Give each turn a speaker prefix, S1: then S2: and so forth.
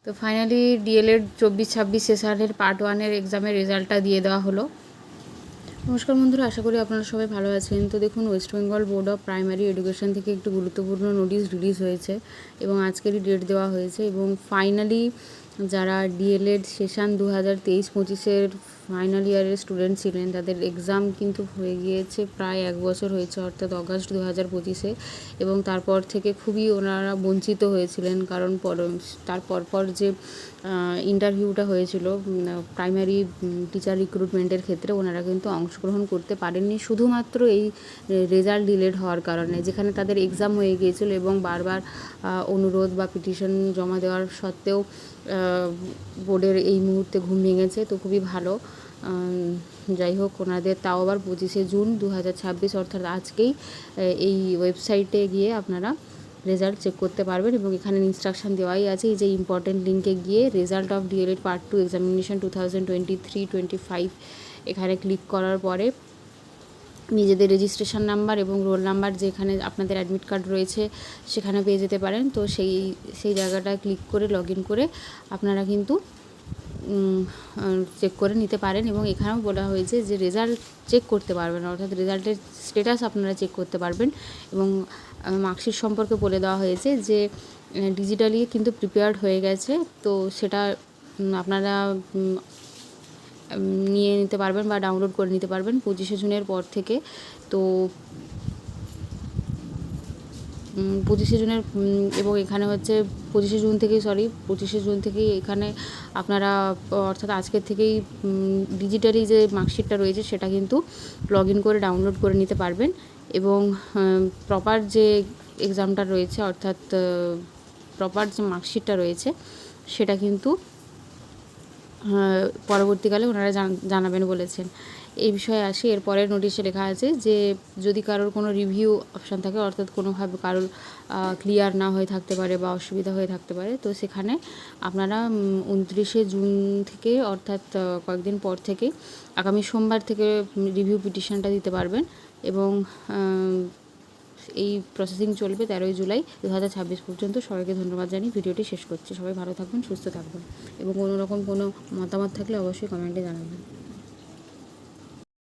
S1: তো finally D.El.Ed 24-26 সেশনের part 1-এর এক্সামের রেজাল্টটা দিয়ে দেওয়া হলো। নমস্কার বন্ধুরা, আশা করি আপনারা সবাই ভালো আছেন। তো দেখুন, West Bengal board of primary education থেকে একটি গুরুত্বপূর্ণ নোটিশ রিলিজ হয়েছে এবং আজকেরই ডেট দেওয়া হয়েছে। এবং ফাইনালি যারা ডিএলএড সেশন 2023-25-এর ফাইনাল ইয়ারের স্টুডেন্ট ছিলেন, তাদের এক্সাম কিন্তু হয়ে গিয়েছে, প্রায় 1 বছর হয়েছে, অর্থাৎ অগাস্ট 2025-এ। এবং তারপর থেকে খুবই ওনারা বঞ্চিত হয়েছিলেন, কারণ তার পরপর যে ইন্টারভিউটা হয়েছিল প্রাইমারি টিচার রিক্রুটমেন্টের ক্ষেত্রে, ওনারা কিন্তু অংশগ্রহণ করতে পারেননি, শুধুমাত্র এই রেজাল্ট ডিলেড হওয়ার কারণে। যেখানে তাদের এক্সাম হয়ে গিয়েছিল এবং বারবার অনুরোধ বা পিটিশন জমা দেওয়ার সত্ত্বেও বোর্ডের এই মুহূর্তে ঘুম ভেঙেছে। তো খুবই ভালো, যাই হোক, ওনাদের তাও আবার 25শে জুন 2026 অর্থাৎ আজকেই এই ওয়েবসাইটে গিয়ে আপনারা রেজাল্ট চেক করতে পারবেন। এবং এখানে ইনস্ট্রাকশান দেওয়াই আছে, এই যে ইম্পর্টেন্ট লিঙ্কে গিয়ে result of DElEd part 2 examination 2023-25 এখানে ক্লিক করার পরে নিজেদের রেজিস্ট্রেশন নাম্বার এবং রোল নাম্বার যেখানে আপনাদের অ্যাডমিট কার্ড রয়েছে সেখানে পেয়ে যেতে পারেন। তো সেই জায়গাটা ক্লিক করে লগ ইন করে আপনারা কিন্তু চেক করে নিতে পারেন। এবং এখানেও বলা হয়েছে যে রেজাল্ট চেক করতে পারবেন, অর্থাৎ রেজাল্টের স্ট্যাটাস আপনারা চেক করতে পারবেন। এবং মার্কশিট সম্পর্কে বলে দেওয়া হয়েছে যে ডিজিটালি কিন্তু প্রিপেয়ার্ড হয়ে গেছে, তো সেটা আপনারা নিয়ে নিতে পারবেন বা ডাউনলোড করে নিতে পারবেন 25শে জুনের পর থেকে। তো 25শে জুনের এবং এখানে হচ্ছে 25শে জুন থেকেই এখানে আপনারা, অর্থাৎ আজকের থেকেই ডিজিটালি যে মার্কশিটটা রয়েছে সেটা কিন্তু লগ ইন করে ডাউনলোড করে নিতে পারবেন। এবং প্রপার যে এক্সামটা রয়েছে, অর্থাৎ প্রপার যে মার্কশিটটা রয়েছে সেটা কিন্তু পরবর্তীকালে ওনারা জানাবেন বলেছেন। এই বিষয়ে আসি, এর পরের নোটিশে লেখা আছে যে যদি কারোর কোনো রিভিউ অপশান থাকে, অর্থাৎ কোনোভাবে কারোর ক্লিয়ার না হয়ে থাকতে পারে বা অসুবিধা হয়ে থাকতে পারে, তো সেখানে আপনারা 29শে জুন থেকে, অর্থাৎ কয়েকদিন পর থেকে, আগামী সোমবার থেকে রিভিউ পিটিশনটা দিতে পারবেন। এবং এই প্রসেসিং চলবে 13ই জুলাই 2026 পর্যন্ত। সবাইকে ধন্যবাদ জানিয়ে ভিডিওটি শেষ করছি। সবাই ভালো থাকবেন, সুস্থ থাকবেন এবং কোনো রকম কোনো মতামত থাকলে অবশ্যই কমেন্টে জানাবেন।